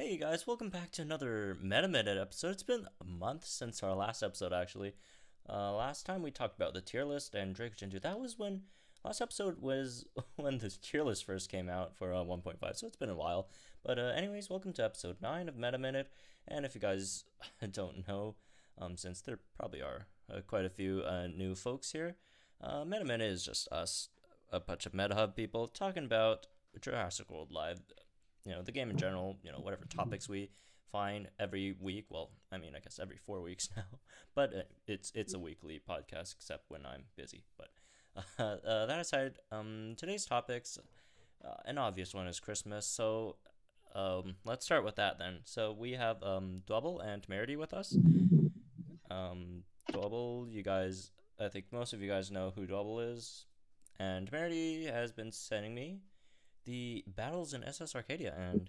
Hey guys, welcome back to another Metaminute episode. It's been a month since our last episode, actually. Last time we talked about the tier list and Draco 2. That was when last episode was when the tier list first came out for 1.5. So it's been a while. But anyways, welcome to episode 9 of Metaminute. And if you guys don't know, since there probably are quite a few new folks here, Metaminute is just us, a bunch of MetaHub people talking about Jurassic World Live, the game in general, whatever topics we find every week. Well, I mean, I guess every 4 weeks now, but it's a weekly podcast, except when I'm busy. But that aside, today's topics, an obvious one is Christmas. So let's start with that then. So we have Dwebble and Temerity with us. Dwebble, you guys, I think most of you guys know who Dwebble is, and Temerity has been sending me the battles in SS Arcadia and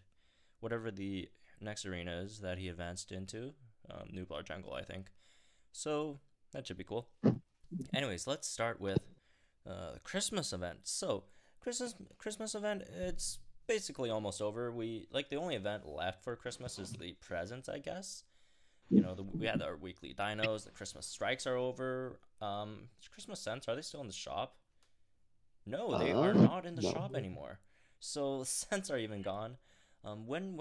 whatever the next arena is that he advanced into, Nublar Jungle, I think. So that should be cool. Anyways, let's start with the Christmas event. So Christmas event, it's basically almost over. The only event left for Christmas is the presents, I guess. We had our weekly dinos. The Christmas strikes are over. Christmas scents, are they still in the shop? No, they are not in the No. shop anymore. So the scents are even gone. When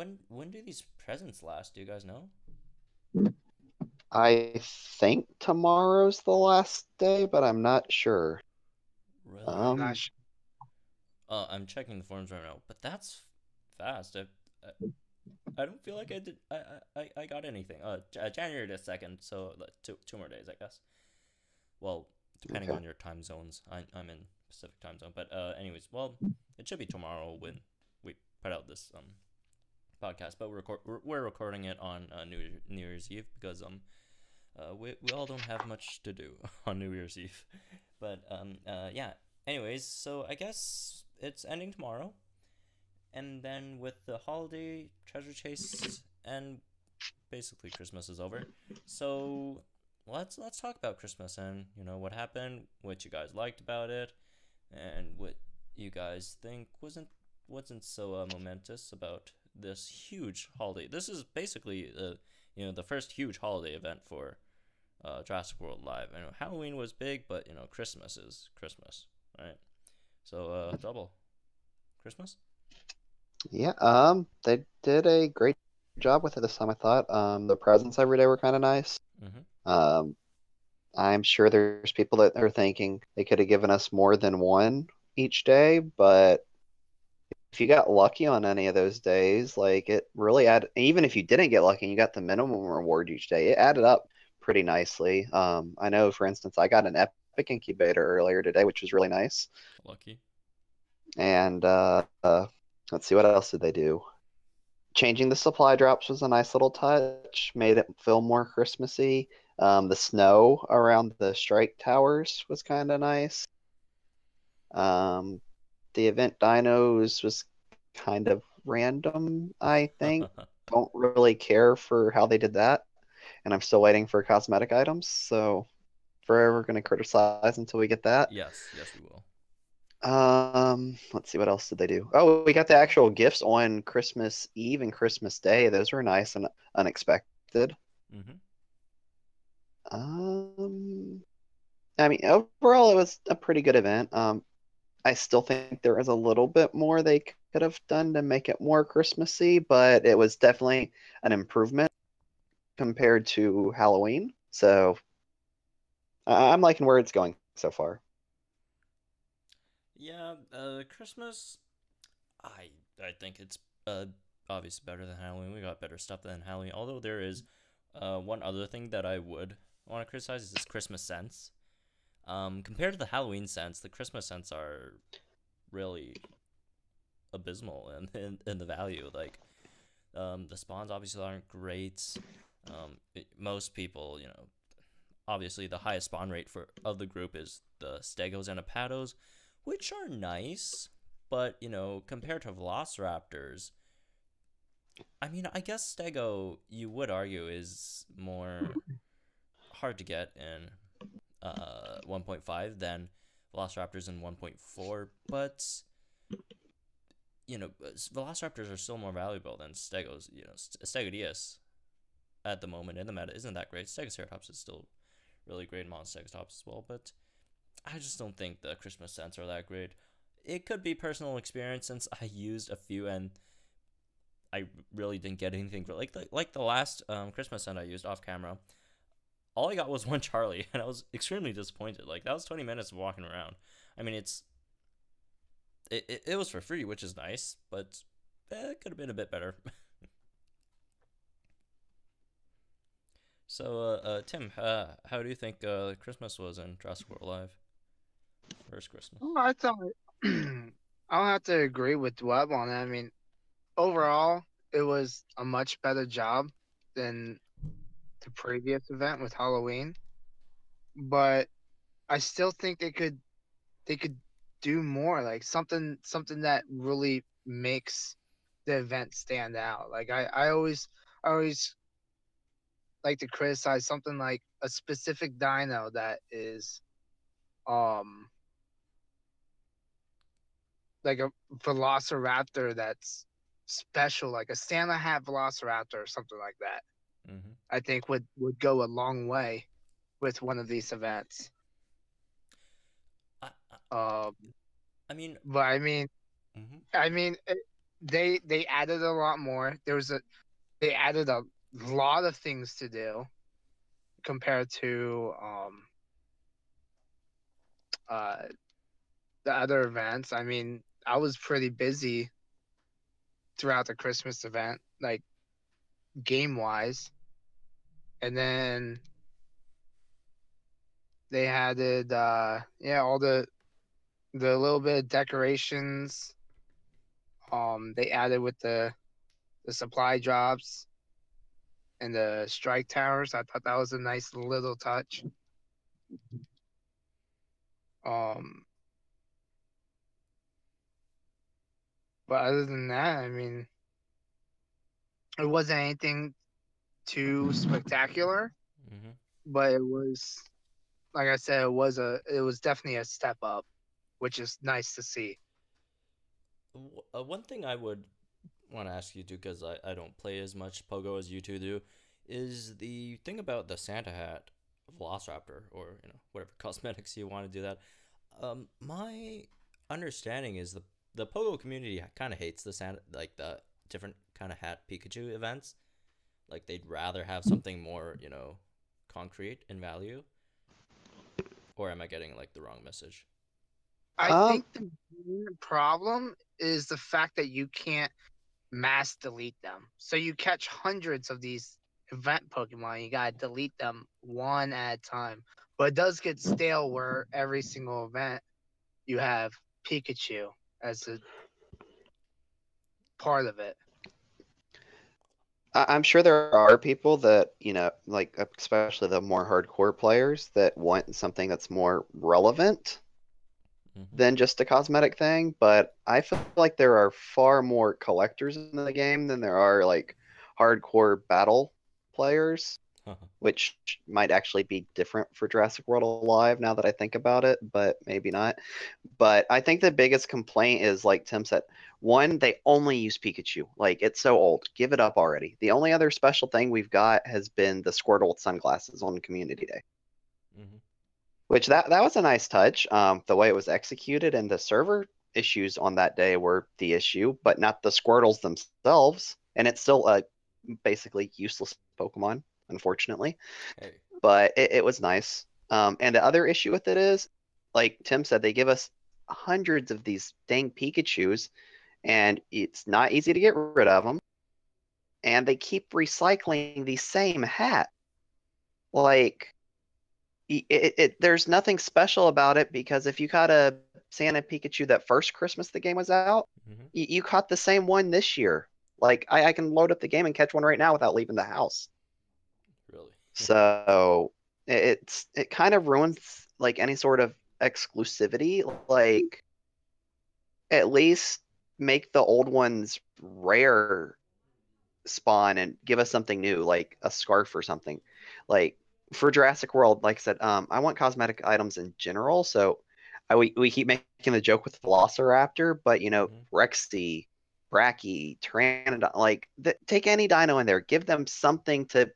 do these presents last? Do you guys know? I think tomorrow's the last day, but I'm not sure. Really? I'm not Um, sure. I'm checking the forums right now, but that's fast. I don't feel like I did. I got anything. January the 2nd, so two more days, I guess. Well, depending okay. on your time zones. I'm in Pacific time zone, but anyways, well, it should be tomorrow when we put out this podcast. But we're recording it on New Year's Eve because we all don't have much to do on New Year's Eve. But yeah. Anyways, so I guess it's ending tomorrow, and then with the holiday treasure chase and basically Christmas is over. So let's talk about Christmas and what happened, what you guys liked about it, and what you guys think wasn't so momentous about this huge holiday. This is basically the first huge holiday event for Jurassic World Live. I know Halloween was big, but Christmas is Christmas, right? So double Christmas. Yeah, they did a great job with it this time, I thought. The presents every day were kind of nice. Mm-hmm. Um, I'm sure there's people that are thinking they could have given us more than one each day, but if you got lucky on any of those days, like it really added, even if you didn't get lucky and you got the minimum reward each day, it added up pretty nicely. I know, for instance, I got an epic incubator earlier today, which was really nice. Lucky. And let's see, what else did they do? Changing the supply drops was a nice little touch, made it feel more Christmassy. The snow around the strike towers was kind of nice. Um, the event dinos was kind of random, I think. Don't really care for how they did that, and I'm still waiting for cosmetic items, so forever gonna criticize until we get that. Yes, we will. Let's see, what else did they do? Oh, we got the actual gifts on Christmas Eve and Christmas Day. Those were nice and unexpected. Mm-hmm. Um, I mean, overall, it was a pretty good event. I still think there is a little bit more they could have done to make it more Christmassy, but it was definitely an improvement compared to Halloween. So I'm liking where it's going so far. Yeah, Christmas. I think it's obviously better than Halloween. We got better stuff than Halloween. Although there is one other thing that I would want to criticize is this Christmas scents. Compared to the Halloween scents, the Christmas scents are really abysmal in the value. Like, the spawns obviously aren't great. Most people, obviously the highest spawn rate of the group is the Stegos and Apatos, which are nice, but compared to Velociraptors, I mean, I guess Stego you would argue is more hard to get in 1.5 than Velociraptors in 1.4, but Velociraptors are still more valuable than Stegos. Stegodius at the moment in the meta isn't that great. Stegoceratops is still really great, and Monostegotops as well, but I just don't think the Christmas scents are that great. It could be personal experience since I used a few and I really didn't get anything for like the last Christmas scent I used off camera. All I got was one Charlie, and I was extremely disappointed. Like that was 20 minutes of walking around. I mean, it was for free, which is nice, but it could have been a bit better. So, Tim, how do you think Christmas was in Jurassic World Alive? First Christmas. Oh, I thought I'll have to agree with Dweb on that. I mean, overall, it was a much better job than the previous event with Halloween, but I still think they could do more, like something that really makes the event stand out. Like I always like to criticize something like a specific dino that is um like a velociraptor that's special, like a Santa hat velociraptor or something like that. Mm-hmm. I think would go a long way with one of these events. I, I, Um, I mean, but I mean, mm-hmm. I mean, they added a lot more. They added a lot of things to do compared to uh the other events. I mean, I was pretty busy throughout the Christmas event, like game wise, and then they added yeah, all the little bit of decorations they added with the supply drops and the strike towers. I thought that was a nice little touch. Um, but other than that, I mean, it wasn't anything too spectacular, Mm-hmm. but it was, like I said, it was definitely a step up, which is nice to see. One thing I would want to ask you too, because I don't play as much Pogo as you two do, is the thing about the Santa hat Velociraptor, or whatever cosmetics you want to do that. My understanding is the Pogo community kind of hates the Santa, like the different kind of hat Pikachu events. Like they'd rather have something more concrete in value. Or am I getting like the wrong message? I Um, think the main problem is the fact that you can't mass delete them. So you catch hundreds of these event Pokemon, you gotta delete them one at a time. But it does get stale where every single event you have Pikachu as a part of it. I'm sure there are people that, like especially the more hardcore players that want something that's more relevant Mm-hmm. than just a cosmetic thing, but I feel like there are far more collectors in the game than there are like hardcore battle players, which might actually be different for Jurassic World Alive now that I think about it, but maybe not. But I think the biggest complaint is, like Tim said, one, they only use Pikachu. Like, it's so old. Give it up already. The only other special thing we've got has been the Squirtle with sunglasses on Community Day, Mm-hmm. which that was a nice touch. The way it was executed and the server issues on that day were the issue, but not the Squirtles themselves. And it's still a basically useless Pokemon, unfortunately. Hey. But it was nice. And the other issue with it is, like Tim said, they give us hundreds of these dang Pikachus, and it's not easy to get rid of them. And they keep recycling the same hat. Like, there's nothing special about it because if you caught a Santa Pikachu that first Christmas the game was out, Mm-hmm. you caught the same one this year. Like, I can load up the game and catch one right now without leaving the house. Really. So it kind of ruins like any sort of exclusivity. Like at least make the old ones rare spawn and give us something new, like a scarf or something. Like for Jurassic World, like I said, I want cosmetic items in general. So we keep making the joke with Velociraptor, but Mm-hmm. Rexy Bracky, Pteranodon, like take any dino in there, give them something to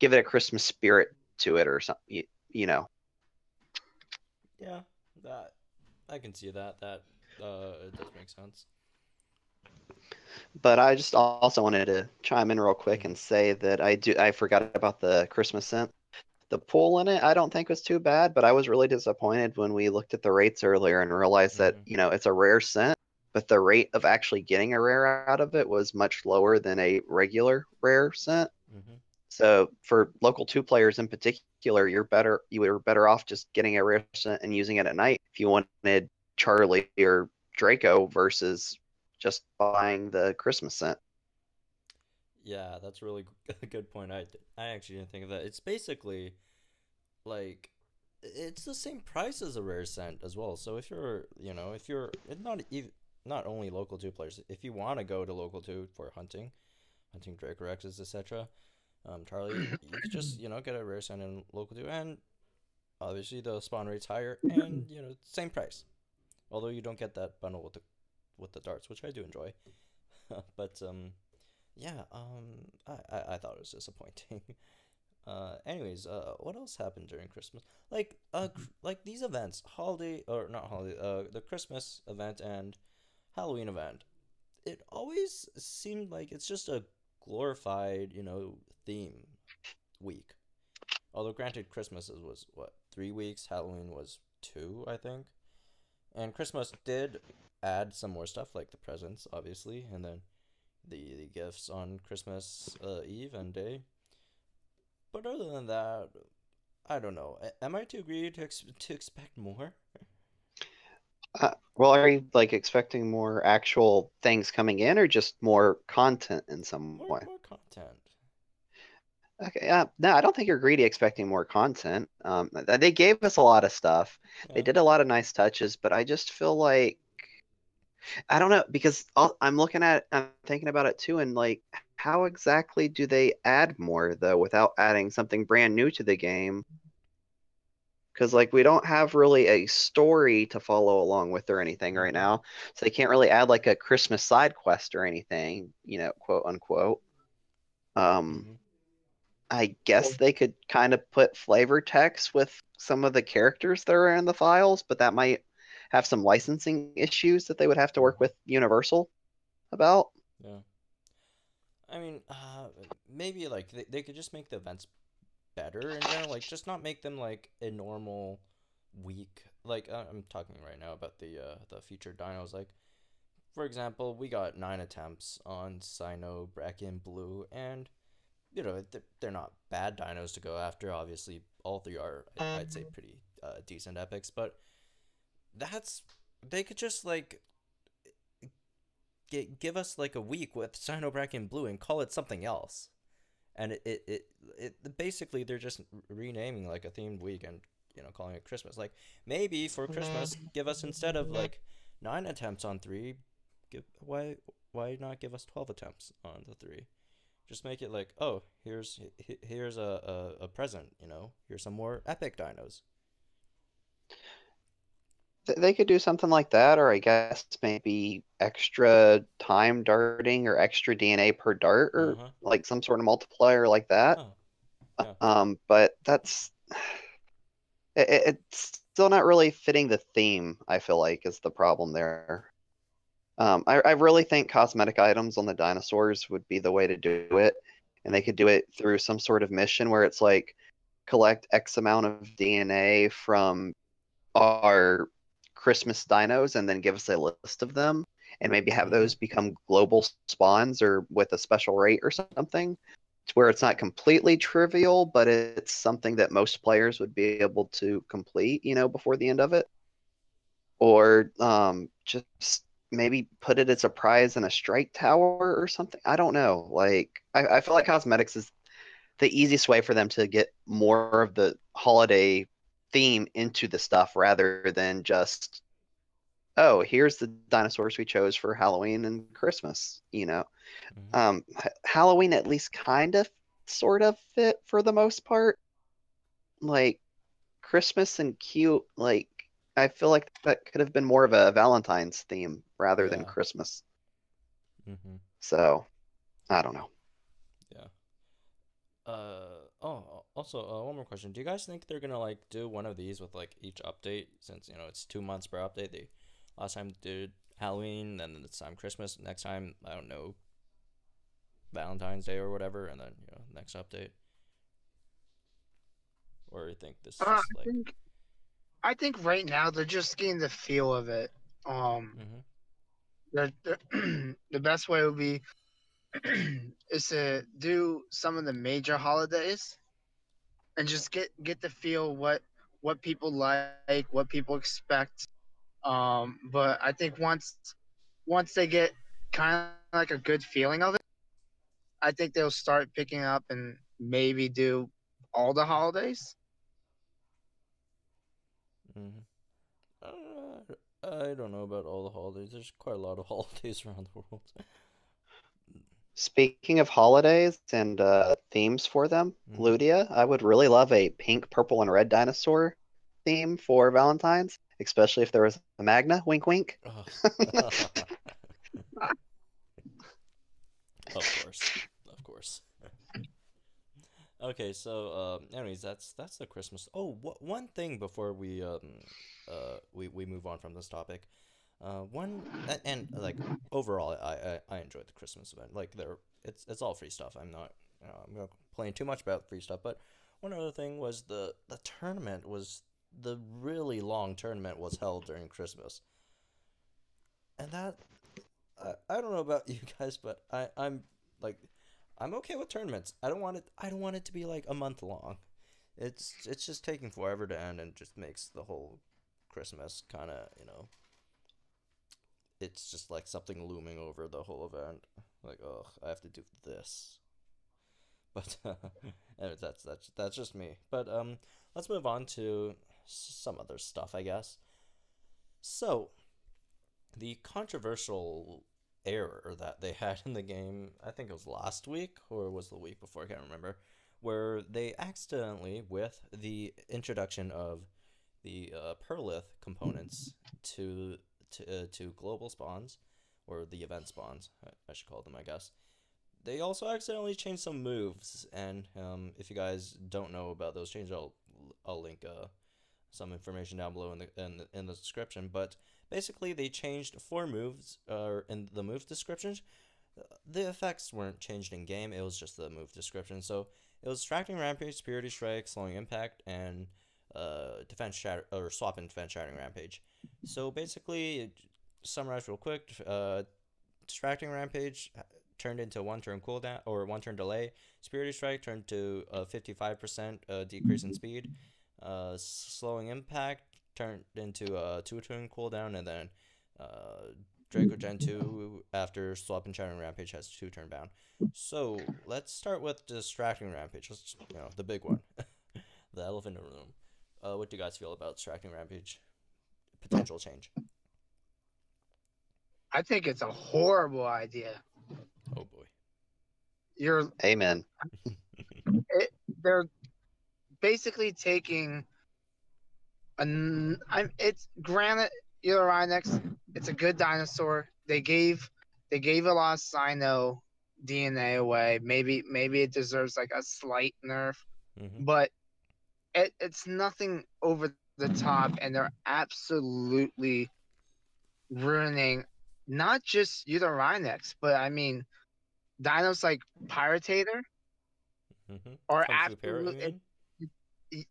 give it a Christmas spirit to it or something, you know. Yeah, that I can see that. That it does make sense. But I just also wanted to chime in real quick Mm-hmm. and say that I forgot about the Christmas scent. The pool in it, I don't think was too bad, but I was really disappointed when we looked at the rates earlier and realized that, Mm-hmm. it's a rare scent, but the rate of actually getting a rare out of it was much lower than a regular rare scent. Mm-hmm. So for local two players in particular, you were better off just getting a rare scent and using it at night if you wanted Charlie or Draco versus just buying the Christmas scent. Yeah, that's really a good point. I actually didn't think of that. It's basically like it's the same price as a rare scent as well. So if you're not even not only local two players, if you want to go to local two for hunting dracorexes, etc. Charlie, you could just get a rare scent in local two, and obviously the spawn rate's higher, and same price. Although you don't get that bundle with the darts, which I do enjoy. But yeah, I thought it was disappointing. Anyways, what else happened during Christmas? Like these events, holiday or not holiday, the Christmas event and Halloween event. It always seemed like it's just a glorified, theme week. Although granted, Christmas was what 3 weeks, Halloween was two, I think, and Christmas did add some more stuff like the presents, obviously, and then the gifts on Christmas Eve and day. But other than that, I don't know. Am I to agree to expect more? Well, are you like expecting more actual things coming in or just more content in some way? More content. Okay, no, I don't think you're greedy expecting more content. They gave us a lot of stuff. They Yeah. did a lot of nice touches, but I just feel like I don't know because I'm thinking about it too, and like, how exactly do they add more though without adding something brand new to the game? Because like we don't have really a story to follow along with or anything right Mm-hmm. now, so they can't really add like a Christmas side quest or anything, quote unquote. Um, Mm-hmm. I guess they could kind of put flavor text with some of the characters that are in the files, but that might have some licensing issues that they would have to work Mm-hmm. with Universal about. Yeah. I mean, maybe like they could just make the events better in general. Like, just not make them like a normal week. Like, I'm talking right now about the featured dinos. Like, for example, we got 9 attempts on Sino, Bracken, Blue, and they're not bad dinos to go after. Obviously, all three are I'd say pretty decent epics, but that's they could just like give us like a week with Sino, Bracken, Blue and call it something else. And basically they're just renaming like a themed week and calling it Christmas. Like maybe for Christmas, give us instead of like 9 attempts on three, give why not give us 12 attempts on the three? Just make it like, oh, here's a present. Here's some more epic dinos. They could do something like that, or I guess maybe extra time darting or extra DNA per dart, Uh or huh. like some sort of multiplier like that. Oh yeah. But it's still not really fitting the theme, I feel like, is the problem there. I really think cosmetic items on the dinosaurs would be the way to do it. And they Mm-hmm. could do it through some sort of mission where it's like collect X amount of DNA from our Christmas dinos and then give us a list of them and maybe have Mm-hmm. those become global spawns or with a special rate or something to where it's not completely trivial, but it's something that most players would be able to complete, before the end of it. Or just maybe put it as a prize in a strike tower or something. I don't know. Like, I feel like cosmetics is the easiest way for them to get more of the holiday theme into the stuff rather than just, oh, here's the dinosaurs we chose for Halloween and Christmas. Mm-hmm. Halloween at least kind of sort of fit for the most part. Like Christmas and cute, like I feel like that could have been more of a Valentine's theme rather than Yeah. Christmas. Mm-hmm. So I don't know. Yeah. Also, one more question. Do you guys think they're gonna like do one of these with like each update since it's 2 months per update? They last time did Halloween, then this time Christmas. Next time I don't know Valentine's Day or whatever, and then next update. Or you think this is I just like think I think right now they're just getting the feel of it. mm-hmm. The best way would be is to do some of the major holidays and just get the feel what people like, what people expect. But I think once they get kind of like a good feeling of it, I think they'll start picking up and maybe do all the holidays. Mm-hmm. I don't know about all the holidays. There's quite a lot of holidays around the world. Speaking of holidays and themes for them, Mm-hmm. Ludia, I would really love a pink, purple, and red dinosaur theme for Valentine's, especially if there was a Magna. Wink, wink. Of course, of course. Okay, so anyways, that's the Christmas. Oh, one thing before we move on from this topic. And like overall, I enjoyed the Christmas event. Like it's all free stuff. I'm not complaining too much about free stuff. But one other thing was the tournament was the really long tournament was held during Christmas, and that I don't know about you guys, but I'm like I'm okay with tournaments. I don't want it to be like a month long. It's just taking forever to end and just makes the whole Christmas kind of it's just like something looming over the whole event. Like, oh, I have to do this. But anyways, that's just me. But let's move on to some other stuff, I guess. So, the controversial error that they had in the game, I think it was last week or was the week before, I can't remember, where they accidentally, with the introduction of the Perlith components to global spawns, or the event spawns, I should call them, I guess. They also accidentally changed some moves, and if you guys don't know about those changes, I'll link some information down below in the description. But basically, they changed 4 moves in the move descriptions. The effects weren't changed in game; it was just the move description. So it was distracting rampage, superiority strike, slowing impact, and defense shatter or swap and defense shattering rampage. So basically, summarize real quick. Distracting rampage turned into 1 turn cooldown or 1 turn delay. Superiority strike turned to a 55% decrease in speed. Slowing impact turned into a 2 turn cooldown, and then Draco Gen 2 after swap and shattering rampage has 2 turn bound. So let's start with distracting rampage. The big one, the elephant in the room. What do you guys feel about distracting rampage? Potential change. I think it's a horrible idea. Oh boy. You're Amen. they're basically taking it's granted Uranix, it's a good dinosaur. They gave a lot of Sino DNA away. Maybe it deserves like a slight nerf, Mm-hmm. but it's nothing over the top, and they're absolutely ruining not just Uranix, but I mean dinos like Pyratator Mm-hmm. are Kung Fu Parrot, you absolute. mean?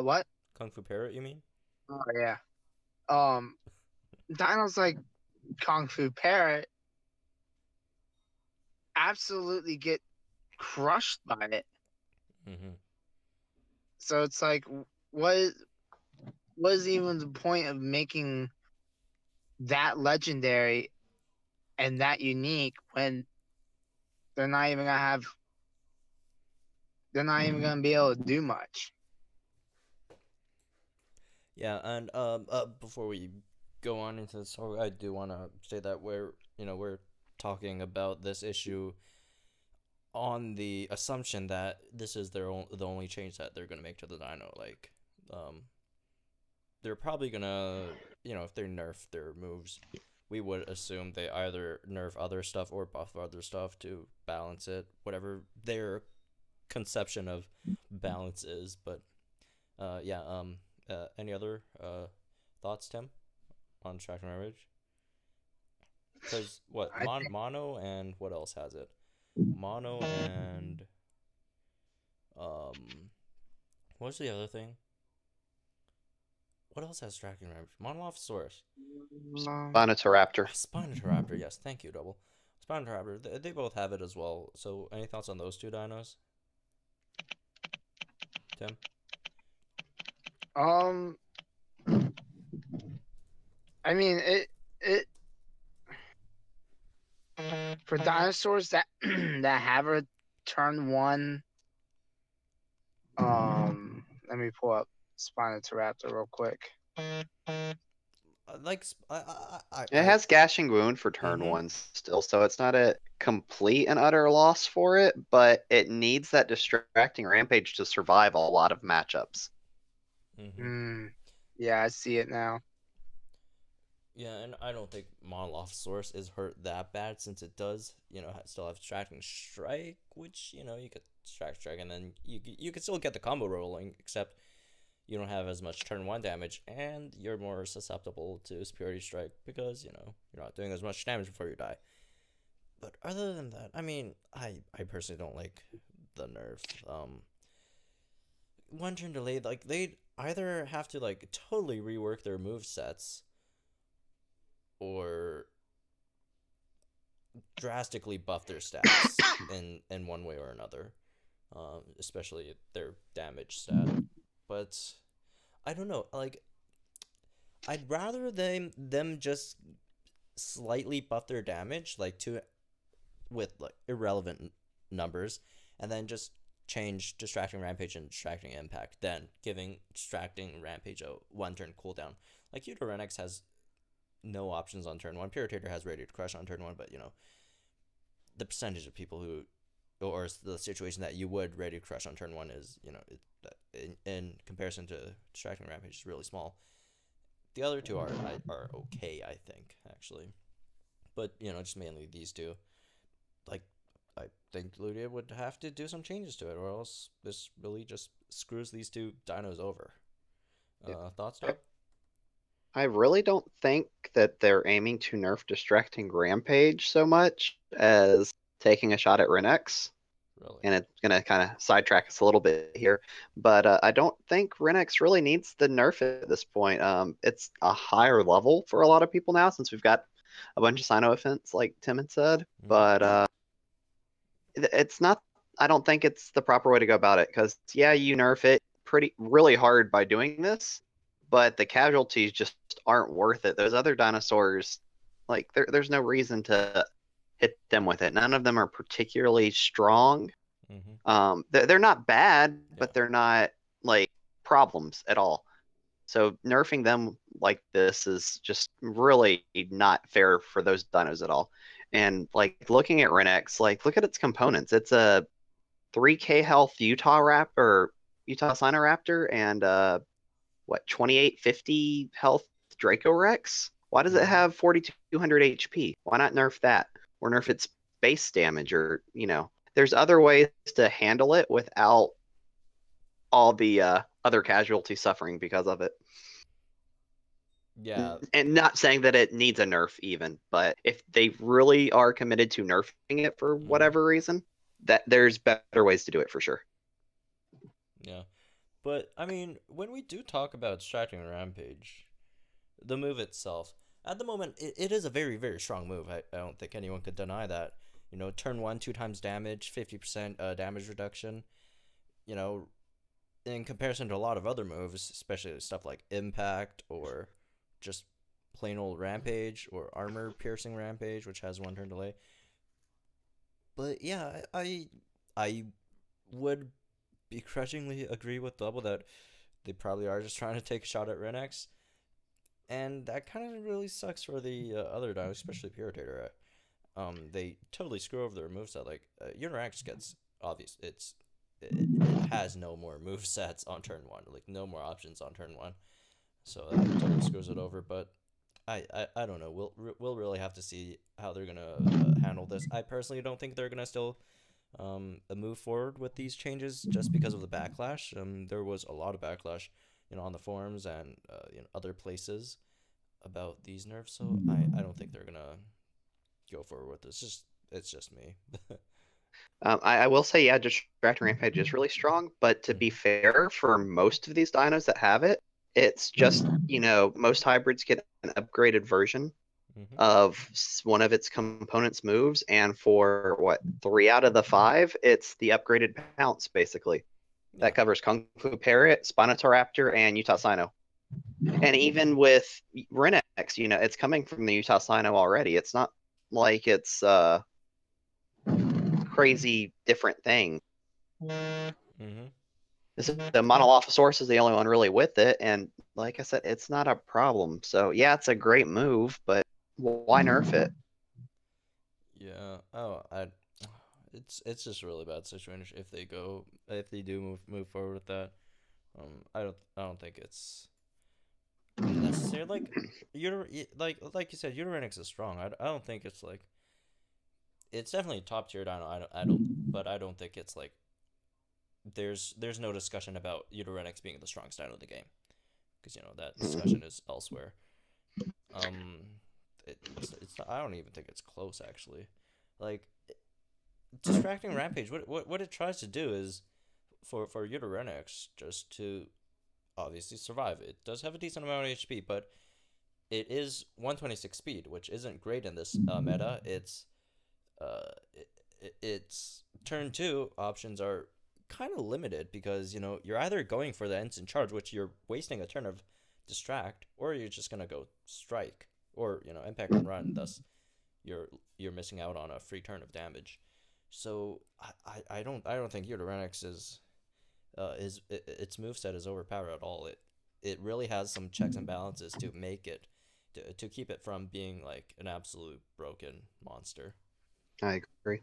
What? Kung Fu Parrot, you mean? Oh yeah. Um, dinos like Kung Fu Parrot absolutely get crushed by it. Mm-hmm. So it's like, what what is even the point of making that legendary and that unique when they're not even gonna have they're not even gonna be able to do much. Yeah, and before we go on into this, I do want to say that we're talking about this issue on the assumption that this is the only change that they're gonna make to the dino. Like, they're probably gonna, if they nerf their moves, we would assume they either nerf other stuff or buff other stuff to balance it, whatever their conception of balance is. But yeah. Any other thoughts, Tim, on Distracting Rampage? Because what I think mono and what else has it? Mono and what's the other thing? What else has Distracting Rampage? Monolophosaurus. Spinotoraptor. Spinotoraptor, yes, thank you, Double. Spinotoraptor, they both have it as well. So, any thoughts on those two dinos, Tim? I mean it for dinosaurs that that have a turn one. Let me pull up Spinotoraptor real quick. It has Gashing Wound for turn one still, so it's not a complete and utter loss for it, but it needs that Distracting Rampage to survive a lot of matchups. Yeah, I see it now. Yeah, and I don't think Monolophosaurus is hurt that bad, since it does, still have Distracting Strike, which, you get Distracting Strike, and then you can still get the combo rolling, except you don't have as much turn 1 damage, and you're more susceptible to Superiority Strike, because, you're not doing as much damage before you die. But other than that, I mean, I personally don't like the nerf. One turn delay, like, they'd either have to, like, totally rework their move sets, or drastically buff their stats in one way or another, especially their damage stat. But I don't know, like, I'd rather them just slightly buff their damage, like, with like irrelevant numbers, and then just change Distracting Rampage and Distracting Impact, then giving Distracting Rampage a 1-turn cooldown. Like, Utarenex has no options on turn 1. Puritator has Radiant Crush on turn 1, but, the percentage of people who, or the situation that you would Radiant Crush on turn 1 is, in comparison to Distracting Rampage, is really small. The other two are okay, I think, actually. But, just mainly these two. Like, I think Ludia would have to do some changes to it, or else this really just screws these two dinos over. Thoughts, Doc? I really don't think that they're aiming to nerf Distracting Rampage so much as taking a shot at Renex. Really? And it's going to kind of sidetrack us a little bit here. But I don't think Renex really needs the nerf at this point. It's a higher level for a lot of people now, since we've got a bunch of Sino events, like Tim had said. But it's not, I don't think it's the proper way to go about it, because, yeah, you nerf it really hard by doing this, but the casualties just aren't worth it. Those other dinosaurs, like, there's no reason to hit them with it. None of them are particularly strong. They're not bad, but they're not, like, problems at all. So nerfing them like this is just really not fair for those dinos at all. And, like, looking at Renex, like, look at its components. It's a 3k health Utah Sinoraptor, and 2850 health Dracorex. Why does it have 4200 HP? Why not nerf that? Or nerf its base damage, or, there's other ways to handle it without all the other casualty suffering because of it. Yeah. And not saying that it needs a nerf even, but if they really are committed to nerfing it for whatever reason, that there's better ways to do it for sure. Yeah. But, I mean, when we do talk about Distracting Rampage, the move itself, at the moment, it is a very, very strong move. I don't think anyone could deny that. Turn 1, 2 times damage, 50% damage reduction. In comparison to a lot of other moves, especially stuff like Impact, or just plain old Rampage, or Armor Piercing Rampage, which has 1-turn delay. But yeah, I would begrudgingly agree with Double that they probably are just trying to take a shot at Renex, and that kind of really sucks for the other dinos, especially Puritator. They totally screw over their moveset. Like, Unirex gets obvious. It has no more move sets on turn 1, like no more options on turn 1, so that totally screws it over. But I don't know. We'll really have to see how they're gonna handle this. I personally don't think they're gonna still move forward with these changes just because of the backlash. There was a lot of backlash, on the forums and other places about these nerfs. So I don't think they're gonna go forward with this. It's just me. I will say, yeah, Distracting Rampage is really strong, but to be fair, for most of these dinos that have it, it's just, most hybrids get an upgraded version Mm-hmm. of one of its components moves, and for what, 3 out of the 5, it's the upgraded pounce, basically. Yeah. That covers Kung Fu Parrot, Spinotauraptor, and Utah Sino. And even with Renex, it's coming from the Utah Sino already. It's not like it's crazy different thing. Mm-hmm. The Monolophosaurus is the only one really with it, and like I said, it's not a problem. So yeah, it's a great move, but why nerf it? Yeah. Oh, it's just a really bad situation if they do move forward with that. I don't think it's necessary. Like you said, Uterenix is strong. I don't think it's like it's definitely top tier dino. But I don't think it's like there's no discussion about Uterenix being the strongest dino of the game because that discussion is elsewhere. Um, it's not, I don't even think it's close actually. Like distracting rampage. What it tries to do is for Uterenix just to obviously survive. It does have a decent amount of HP, but it is 126 speed, which isn't great in this meta. Its turn 2 options are kind of limited because you're either going for the instant charge, which you're wasting a turn of distract, or you're just gonna go strike or impact and run. Thus, you're missing out on a free turn of damage. So I don't think Uterenix is its moveset is overpowered at all. It really has some checks and balances to make it to keep it from being like an absolute broken monster. I agree.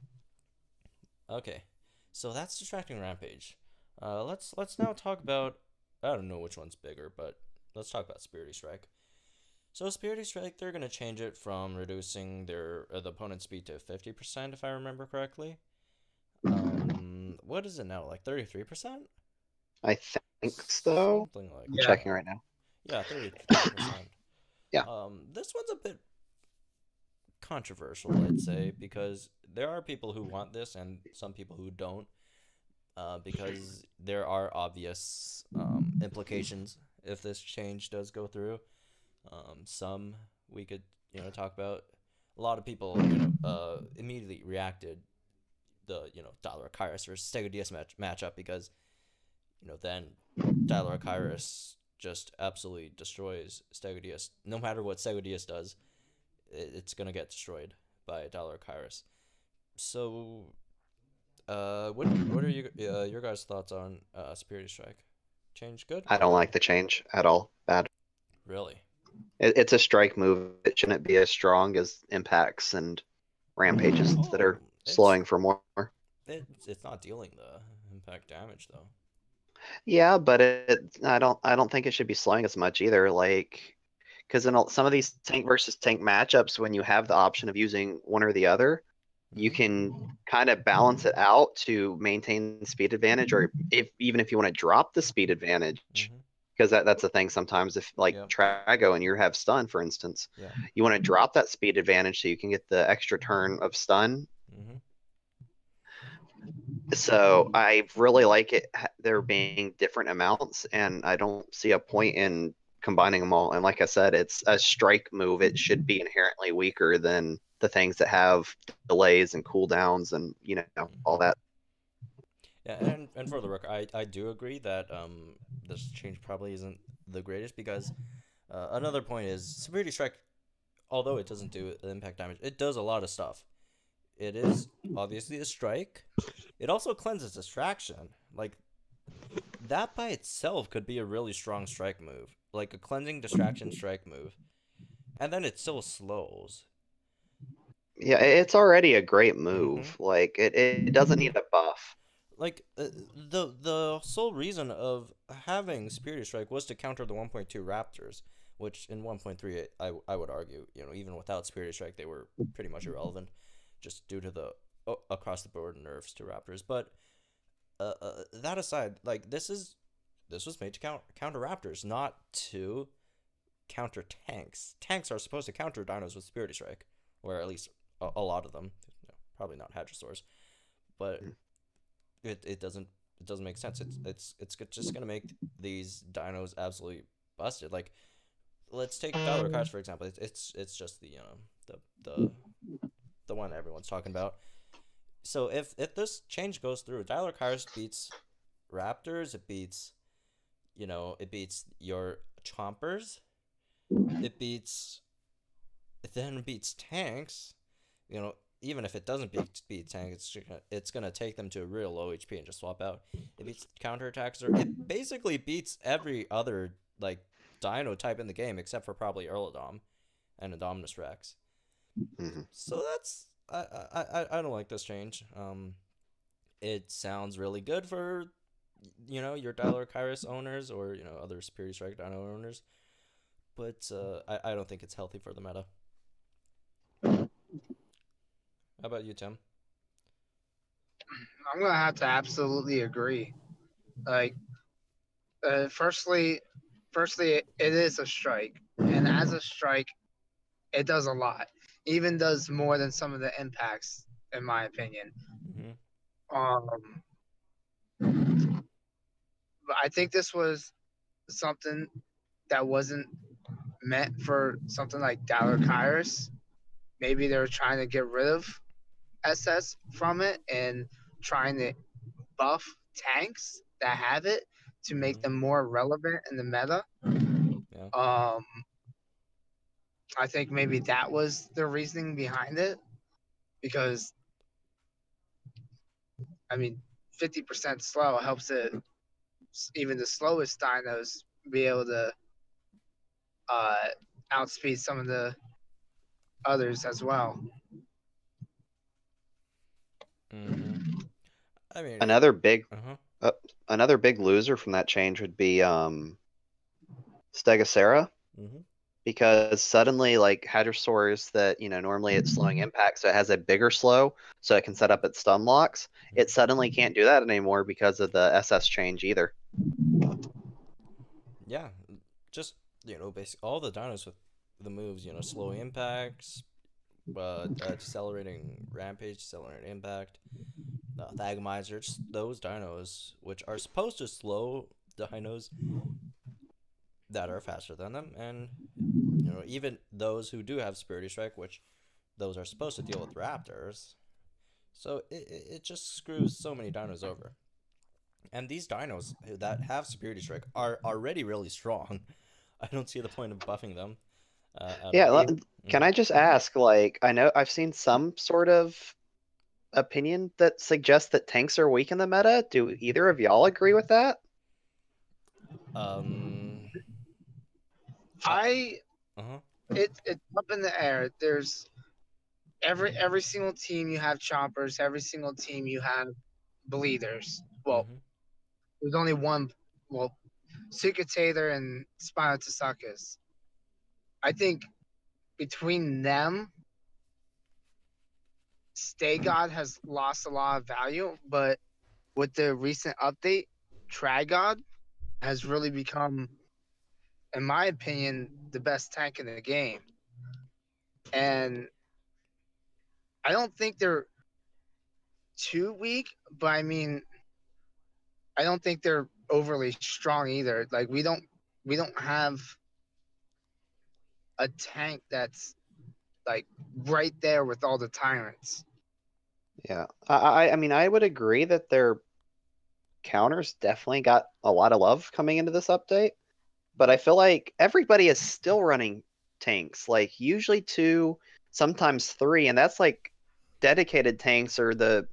Okay, so that's distracting rampage. Let's now talk about I don't know which one's bigger, but let's talk about Spirity Strike. So Spirity Strike, they're gonna change it from reducing the opponent's speed to 50%, if I remember correctly. What is it now? Like 33%? I think so. Something like I'm Yeah. checking right now. Yeah, 33%. Yeah. This one's a bit controversial, I'd say, because there are people who want this and some people who don't. Because there are obvious implications if this change does go through. Some we could talk about. A lot of people immediately reacted the Dialorachirus versus Stegodius matchup because then Dialorachirus just absolutely destroys Stegodius. No matter what Stegodius does, it's gonna get destroyed by Dialorachirus. So, what are your guys' thoughts on Spirit Strike? Change good? I don't like the change at all. Bad. Really? It's a strike move. It shouldn't be as strong as impacts and rampages that are slowing for more. It's not dealing the impact damage though. Yeah, but I don't think it should be slowing as much either. Like, because in some of these tank versus tank matchups, when you have the option of using one or the other, you can kind of balance it out to maintain the speed advantage, or even if you want to drop the speed advantage, because that's the thing sometimes. If like Yep. Trago and you have stun, for instance, Yeah. you want to drop that speed advantage so you can get the extra turn of stun. So I really like it there being different amounts, and I don't see a point in combining them all. And like I said, it's a strike move. It should be inherently weaker than the things that have delays and cooldowns and all that. Yeah, and for the record, I do agree that this change probably isn't the greatest because another point is Severity Strike, although it doesn't do impact damage, it does a lot of stuff. It is obviously a strike. It also cleanses distraction. Like that by itself could be a really strong strike move, like a cleansing distraction strike move, and then it still slows. Yeah, it's already a great move. Like it doesn't need a buff. Like the sole reason of having Superior Strike was to counter the 1.2 Raptors, which in 1.3 I would argue, even without Superior Strike, they were pretty much irrelevant, just due to the across the board nerfs to Raptors. But that aside, like this was made to counter Raptors, not to counter tanks. Tanks are supposed to counter dinos with Superior Strike, or at least a lot of them. Probably not Hadrosaurs, but it doesn't make sense. It's just gonna make these dinos absolutely busted. Like, let's take dracorex for example. It's just the one everyone's talking about. So if this change goes through, dracorex beats Raptors. It beats your Chompers. It then beats tanks. Even if it doesn't beat tanks, it's gonna take them to a real low HP and just swap out. It beats counterattacks, or it basically beats every other like dino type in the game except for probably Earlodom and Indominus Rex. Mm-hmm. So that's I don't like this change. It sounds really good for your Dracorex owners or other Superior Strike dino owners, but I don't think it's healthy for the meta. How about you, Tim? I'm gonna have to absolutely agree. Like, firstly, it is a strike, and as a strike, it does a lot. Even does more than some of the impacts, in my opinion. Mm-hmm. But I think this was something that wasn't meant for something like Dracorex. Maybe they were trying to get rid of SS from it and trying to buff tanks that have it to make them more relevant in the meta. Yeah. I think maybe that was the reasoning behind it, because 50% slow helps it, even the slowest dinos, be able to outspeed some of the others as well. Mm-hmm. I mean, Another big uh-huh. another big loser from that change would be Stegosera. Mm-hmm. Because suddenly, like, Hadrosaurs that normally it's slowing impact, so it has a bigger slow, so it can set up its stun locks. It suddenly can't do that anymore because of the SS change either. Yeah, just basically all the dinos with the moves, slow impacts, decelerating rampage, decelerating impact, Thagomizer, just those dinos which are supposed to slow dinos that are faster than them, and even those who do have Superiority Strike, which those are supposed to deal with Raptors. So it just screws so many dinos over. And these dinos that have Superiority Strike are already really strong. I don't see the point of buffing them at all. Can I just ask, like, I know I've seen some sort of opinion that suggests that tanks are weak in the meta. Do either of y'all agree with that? It's up in the air. There's every single team you have chompers, every single team you have bleeders. Well, there's only one. Well, Sucatator and Spinotusacus. I think between them, Stay God has lost a lot of value, but with the recent update, Trigod has really become, in my opinion, the best tank in the game. And I don't think they're too weak, but I don't think they're overly strong either. Like, we don't have a tank that's like right there with all the tyrants. Yeah, I mean, I would agree that their counters definitely got a lot of love coming into this update, but I feel like everybody is still running tanks, like usually 2, sometimes 3, and that's like dedicated tanks, or the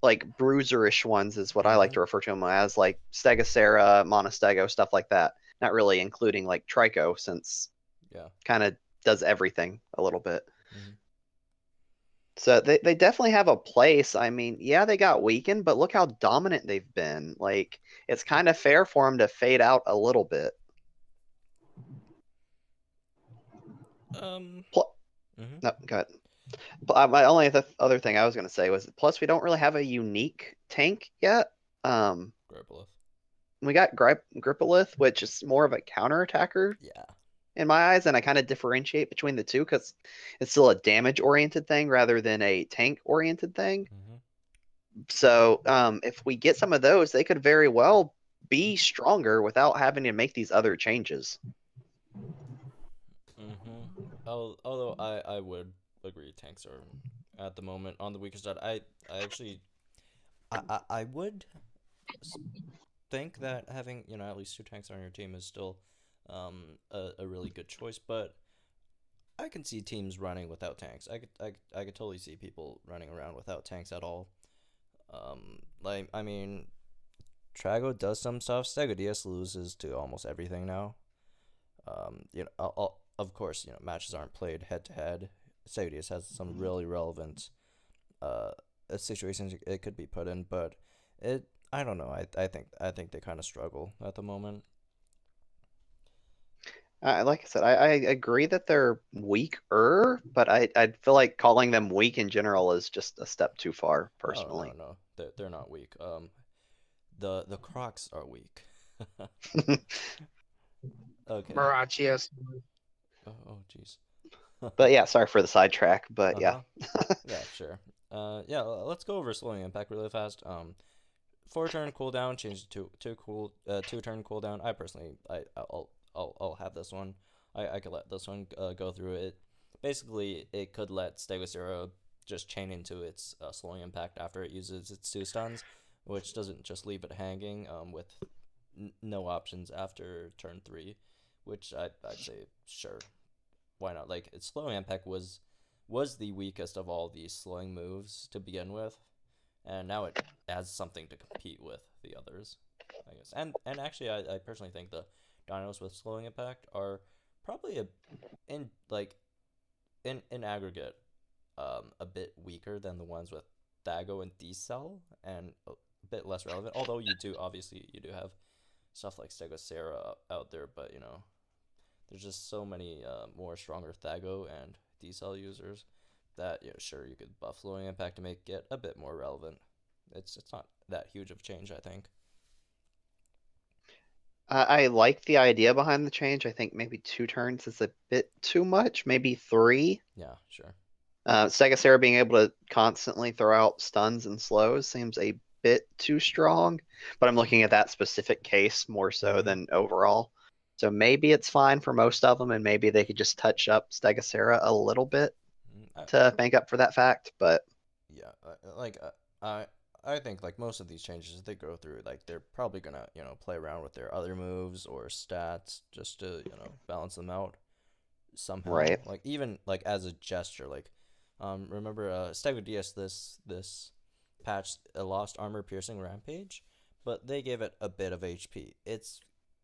like bruiserish ones is what I like to refer to them as, like Stegosera, Monostego, stuff like that. Not really including like Trico, since kind of does everything a little bit. So they definitely have a place. I mean, yeah, they got weakened, but look how dominant they've been. Like, it's kind of fair for them to fade out a little bit. Pl- Mm-hmm. no, go ahead. My only other thing I was going to say was, plus we don't really have a unique tank yet. Gribboleth. We got Grippolith, which is more of a counterattacker Yeah. in my eyes, and I kind of differentiate between the two because it's still a damage-oriented thing rather than a tank-oriented thing. Mm-hmm. So if we get some of those, they could very well be stronger without having to make these other changes. Mm-hmm. Although I would agree tanks are at the moment on the weaker side. I actually I would think that having at least two tanks on your team is still a really good choice, but I can see teams running without tanks. I could totally see people running around without tanks at all. Like I mean, Trago does some stuff. Stegodius loses to almost everything now. Of course, matches aren't played head to head. Stegodius has some really relevant uh situations it could be put in, but I don't know. I think they kind of struggle at the moment. Like I said, I agree that they're weaker, but I feel like calling them weak in general is just a step too far, Oh no, personally. no, they're not weak. The Crocs are weak. Okay. Mirachius. Oh jeez. But yeah, sorry for the sidetrack, but yeah. Uh-huh. Yeah, sure. Yeah, let's go over slowing impact really fast. 4 turn cooldown changed to 2 turn cooldown. I personally, I'll have this one. I could let this one go through it. Basically, it could let Stegosaurus just chain into its slowing impact after it uses its 2 stuns, which doesn't just leave it hanging with no options after turn 3, which I'd say sure, why not? Like its slowing impact was the weakest of all these slowing moves to begin with, and now it has something to compete with the others, I guess. And actually, I personally think the dinos with slowing impact are probably in like in aggregate a bit weaker than the ones with Thago and D-Cell, and a bit less relevant. Although you do have stuff like Stegosera out there, but there's just so many more stronger Thago and D-Cell users that sure you could buff slowing impact to make it a bit more relevant. It's not that huge of a change, I think. I like the idea behind the change. I think maybe 2 turns is a bit too much, maybe 3. Yeah, sure. Stegosaurus being able to constantly throw out stuns and slows seems a bit too strong, but I'm looking at that specific case more so Mm-hmm. than overall. So maybe it's fine for most of them, and maybe they could just touch up Stegosaurus a little bit to make up for that fact. But Yeah, I I think like most of these changes they go through, like they're probably gonna play around with their other moves or stats just to balance them out somehow. right, Like even like as a gesture, like remember Stegodius this patch lost armor piercing rampage, but they gave it a bit of HP.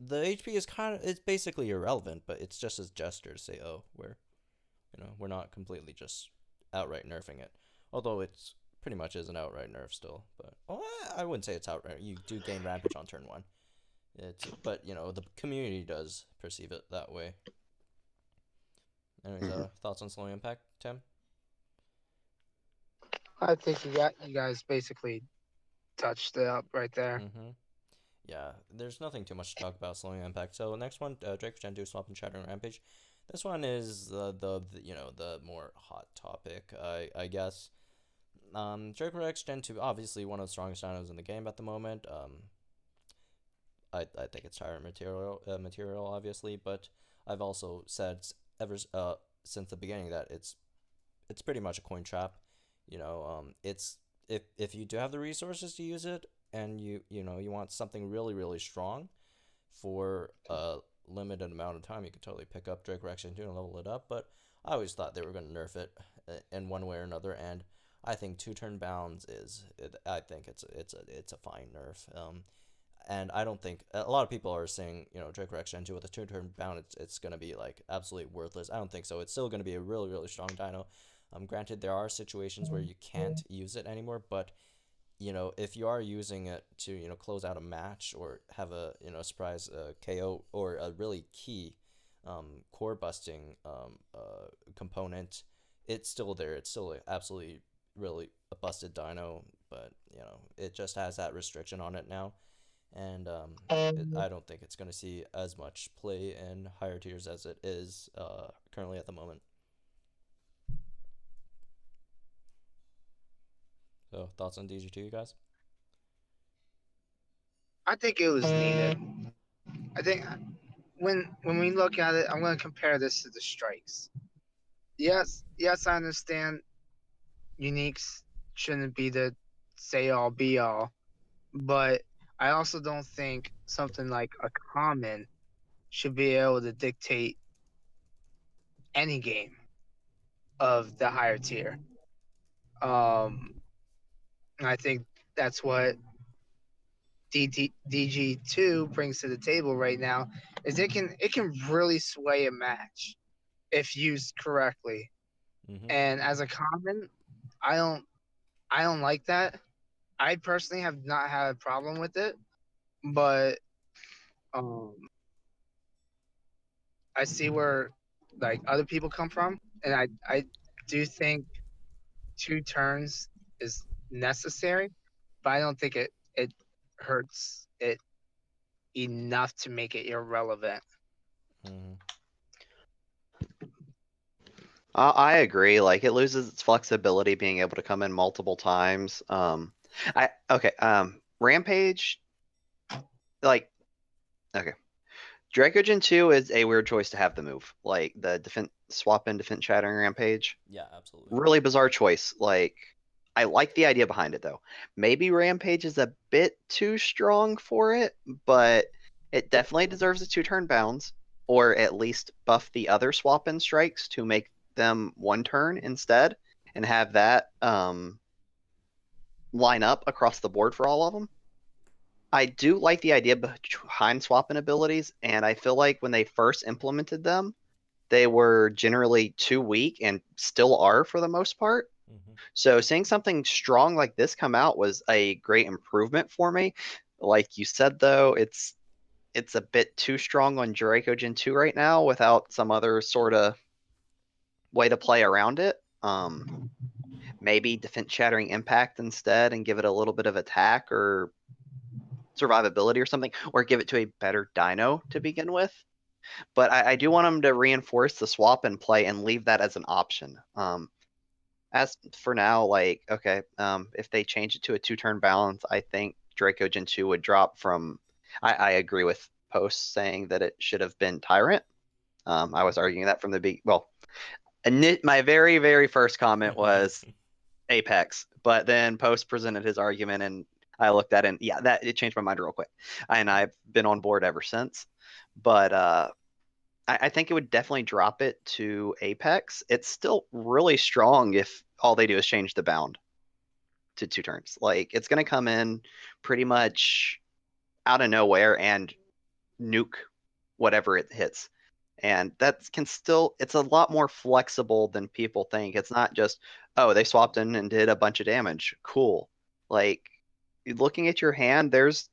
The HP is it's basically irrelevant, but it's just as gesture to say, oh, we're not completely just outright nerfing it. Although it's pretty much is an outright nerf still, but I wouldn't say it's outright. You do gain rampage on turn 1. But the community does perceive it that way. Anyways, hmm thoughts on slowing impact, Tim? I think you guys basically touched it up right there. Mm-hmm. Yeah, there's nothing too much to talk about slowing impact. So next one, Drake Gen 2 swap and shattering rampage. This one is the more hot topic, I guess. Dracorex Gen 2, obviously one of the strongest dinos in the game at the moment. I think it's tyrant material, obviously, but I've also said ever since the beginning that it's pretty much a coin trap. It's if you do have the resources to use it, and you want something really really strong for a limited amount of time, you could totally pick up Dracorex Gen 2 and level it up. But I always thought they were going to nerf it in one way or another, and I think 2 turn bounds I think it's a fine nerf. And I don't think a lot of people are saying Dracorex Gen 2 with a 2 turn bound it's gonna be like absolutely worthless. I don't think so. It's still gonna be a really really strong dino. Granted there are situations where you can't use it anymore, but if you are using it to close out a match or have a surprise KO or a really key core busting component, it's still there. It's still absolutely really a busted dino, but it just has that restriction on it now, and I don't think it's going to see as much play in higher tiers as it is currently at the moment. So thoughts on DG2, you guys? I think it was needed. I think when we look at it, I'm going to compare this to the strikes. Yes, I understand uniques shouldn't be the say all be all, but I also don't think something like a common should be able to dictate any game of the higher tier. I think that's what DG2 brings to the table right now is it can really sway a match if used correctly. Mm-hmm. And as a common, I don't like that. I personally have not had a problem with it, but um, I see where like other people come from, and I do think 2 turns is necessary, but I don't think it hurts it enough to make it irrelevant. Mm-hmm. I agree. Like it loses its flexibility being able to come in multiple times. Rampage, like okay. Dracogen 2 is a weird choice to have the move. Like the defense swap in defense shattering rampage. Yeah, absolutely. Really bizarre choice. Like I like the idea behind it though. Maybe rampage is a bit too strong for it, but it definitely deserves a 2-turn bounds, or at least buff the other swap in strikes to make them 1 turn instead, and have that line up across the board for all of them. I do like the idea behind swap-in abilities, and I feel like when they first implemented them, they were generally too weak and still are for the most part. Mm-hmm. So seeing something strong like this come out was a great improvement for me. Like you said, though, it's a bit too strong on Draco Gen 2 right now without some other sort of way to play around it. Maybe defense shattering impact instead and give it a little bit of attack or survivability or something, or give it to a better dino to begin with. But I do want them to reinforce the swap and play and leave that as an option. As for now, like, okay, if they change it to a 2-turn balance, I think Draco Gen 2 would drop from. I agree with Post saying that it should have been Tyrant. I was arguing that from the big. Well, my very, very first comment was Apex, but then Post presented his argument and I looked at it and yeah, that it changed my mind real quick. And I've been on board ever since. But I think it would definitely drop it to Apex. It's still really strong if all they do is change the bound to 2 turns. Like it's gonna come in pretty much out of nowhere and nuke whatever it hits. And that can still, it's a lot more flexible than people think. It's not just, oh, they swapped in and did a bunch of damage. Cool. Like looking at your hand, there's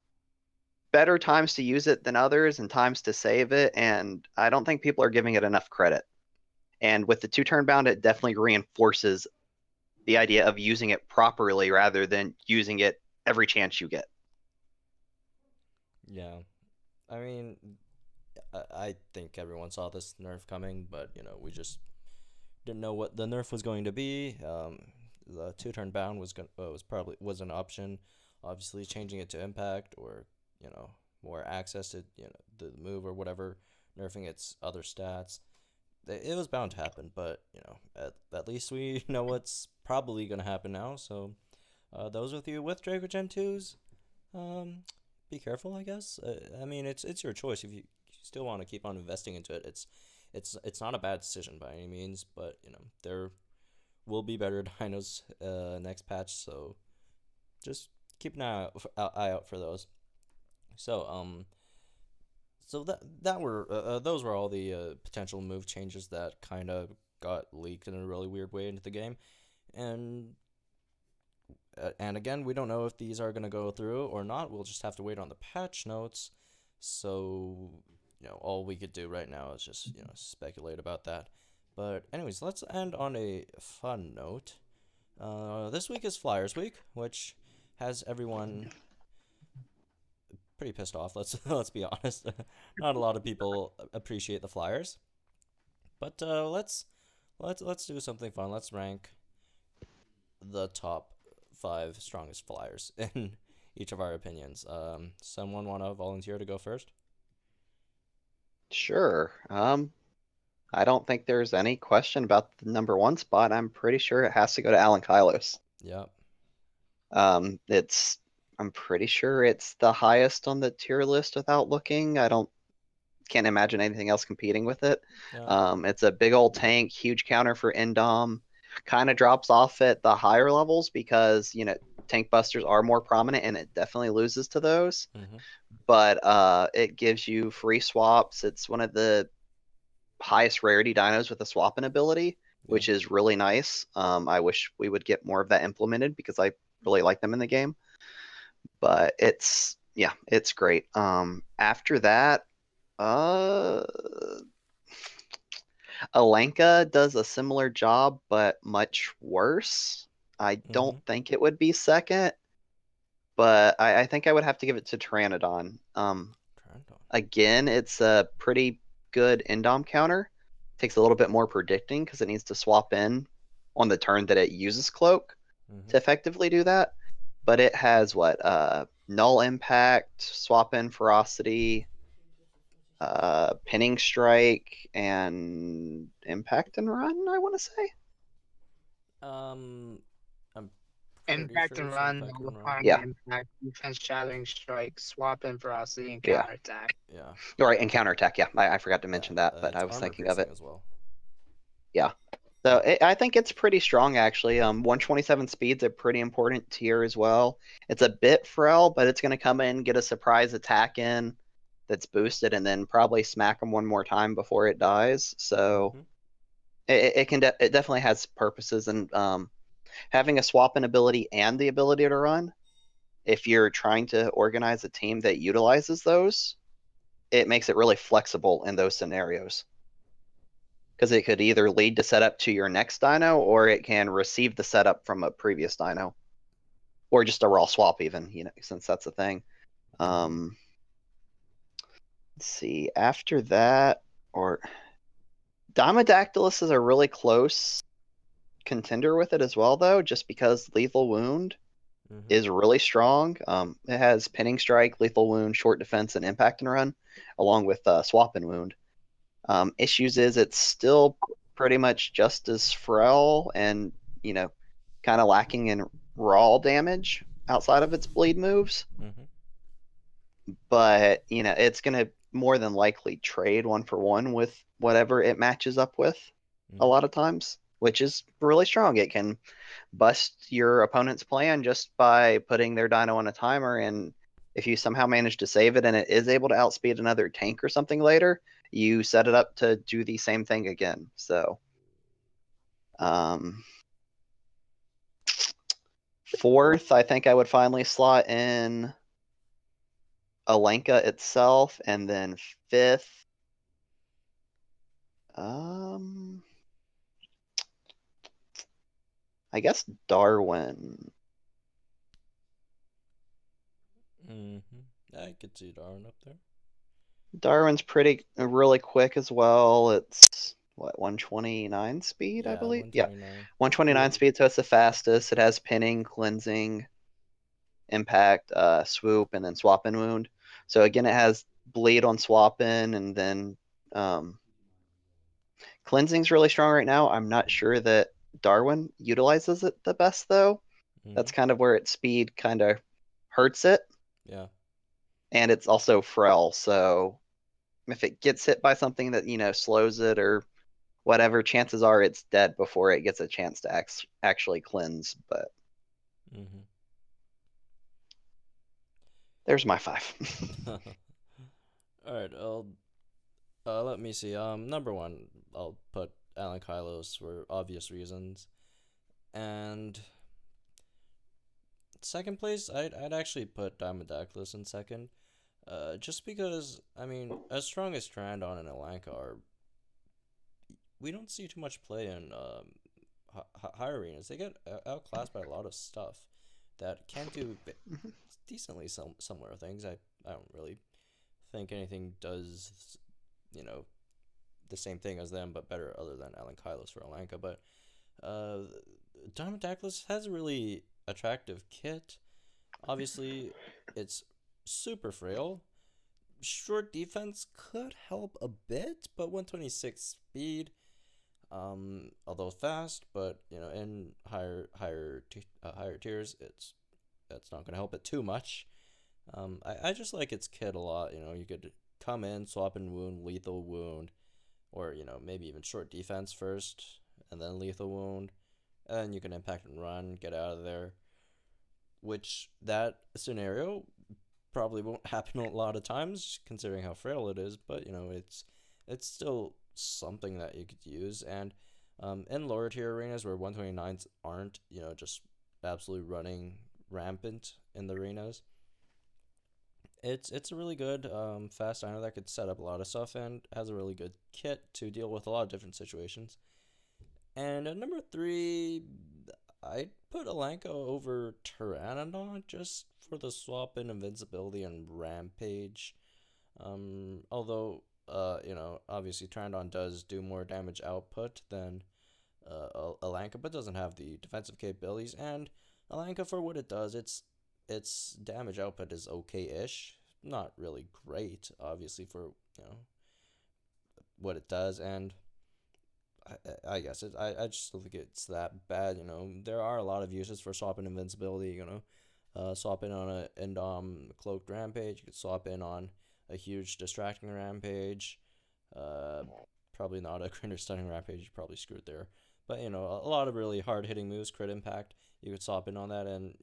better times to use it than others and times to save it. And I don't think people are giving it enough credit. And with the 2-turn bound, it definitely reinforces the idea of using it properly rather than using it every chance you get. Yeah. I mean, I think everyone saw this nerf coming, but we just didn't know what the nerf was going to be. The 2-turn bound was was an option. Obviously, changing it to impact or more access to the move or whatever, nerfing its other stats. It was bound to happen, but at least we know what's probably gonna happen now. So, those with you with Draco Gen 2s, be careful, I guess. I mean, it's your choice if you still want to keep on investing into it. It's not a bad decision by any means, but there will be better dinos next patch, so just keep an eye out for those. So those were all the potential move changes that kind of got leaked in a really weird way into the game, and again, we don't know if these are going to go through or not. We'll just have to wait on the patch notes. So all we could do right now is just speculate about that. But anyways, let's end on a fun note. This week is Flyers Week, which has everyone pretty pissed off. Let's be honest. Not a lot of people appreciate the Flyers, but let's do something fun. Let's rank the top 5 strongest Flyers in each of our opinions. Someone want to volunteer to go first? Sure. I don't think there's any question about the number 1 spot. I'm pretty sure it has to go to Alan Kylos. Yep. I'm pretty sure it's the highest on the tier list without looking. Can't imagine anything else competing with it. Yeah. It's a big old tank, huge counter for Indom. Kind of drops off at the higher levels because, tank busters are more prominent and it definitely loses to those. Mm-hmm. But it gives you free swaps. It's one of the highest rarity dinos with a swapping ability, which is really nice. I wish we would get more of that implemented because I really like them in the game. But it's great. After that, Alenka does a similar job, but much worse. I don't think it would be second, but I think I would have to give it to Pteranodon. Again, it's a pretty good Indom counter. Takes a little bit more predicting because it needs to swap in on the turn that it uses Cloak to effectively do that. But it has Null Impact, Swap In Ferocity, Pinning Strike, and Impact and Run, I want to say. I'm Impact sure and it's run, Impact and Run. nullifying Yeah. impact, defense shattering strike, swap in ferocity, and Yeah. counterattack. Yeah. Right, and counterattack. Yeah, I forgot to mention that, but I was armor thinking of it. piercing as well. Yeah. So I think it's pretty strong, actually. 127 speed's a pretty important tier as well. It's a bit frail, but it's going to come in, get a surprise attack in that's boosted, and then probably smack them one more time before it dies. So it definitely has purposes, and having a swap-in ability and the ability to run, if you're trying to organize a team that utilizes those, it makes it really flexible in those scenarios. Because it could either lead to setup to your next dino, or it can receive the setup from a previous dino, or just a raw swap even, since that's a thing. Let's see, after that, or Dimodactylus is a really close contender with it as well, though, just because Lethal Wound is really strong. It has Pinning Strike, Lethal Wound, Short Defense, and Impact and Run, along with Swap and Wound. Issues is it's still pretty much just as frail and, kind of lacking in raw damage outside of its bleed moves. But, it's going to more than likely trade 1-for-1 with whatever it matches up with a lot of times, which is really strong. It can bust your opponent's plan just by putting their dino on a timer, and if you somehow manage to save it and it is able to outspeed another tank or something later, you set it up to do the same thing again. So, fourth, I think I would finally slot in Alenka itself, and then fifth, I guess Darwin. I could see Darwin up there. Darwin's really quick as well. It's 129 speed, I believe. 129. Yeah, 129 speed, so it's the fastest. It has pinning, cleansing, impact, swoop, and then swap in wound. So again, it has bleed on swap in, and then cleansing's really strong right now. I'm not sure that Darwin utilizes it the best though. That's kind of where its speed kind of hurts it. Yeah. And it's also frail, so if it gets hit by something that, slows it or whatever, chances are it's dead before it gets a chance to actually cleanse. But there's my 5. All right, let me see. Number 1, I'll put Alan Kylos for obvious reasons, and second place, I'd actually put Dimodactylus in second. Just because, I mean, as strong as Trandon and Alanka are, we don't see too much play in high arenas. They get outclassed by a lot of stuff that can do Mhm. decently similar things. I don't really think anything does, you know, the same thing as them, but better other than Alan Kylos for Alanka. But uh, Diamondaclys has a really attractive kit. Obviously, it's super frail. Short defense could help a bit, but 126 speed, although fast, but in higher tiers, it's not gonna help it too much. I just like its kit a lot. You could come in, swap in wound, lethal wound, or maybe even short defense first, and then lethal wound, and you can impact and run, get out of there. Which that scenario probably won't happen a lot of times, considering how frail it is. But it's still something that you could use. And in lower tier arenas where 129s aren't just absolutely running rampant in the arenas, it's a really good fast dino that could set up a lot of stuff and has a really good kit to deal with a lot of different situations. And at number three, I'd put Alanka over Pteranodon just for the swap in invincibility and rampage. Although, obviously Pteranodon does do more damage output than Alanka, but doesn't have the defensive capabilities. And Alanka, for what it does, its damage output is okay-ish. Not really great, obviously, for what it does. And I guess I just don't think it's that bad. There are a lot of uses for swapping invincibility. Swap in on a Endom cloaked rampage. You could swap in on a huge distracting rampage. Uh, Probably not a critter stunning rampage. You're probably screwed there. But a lot of really hard hitting moves, crit impact. You could swap in on that and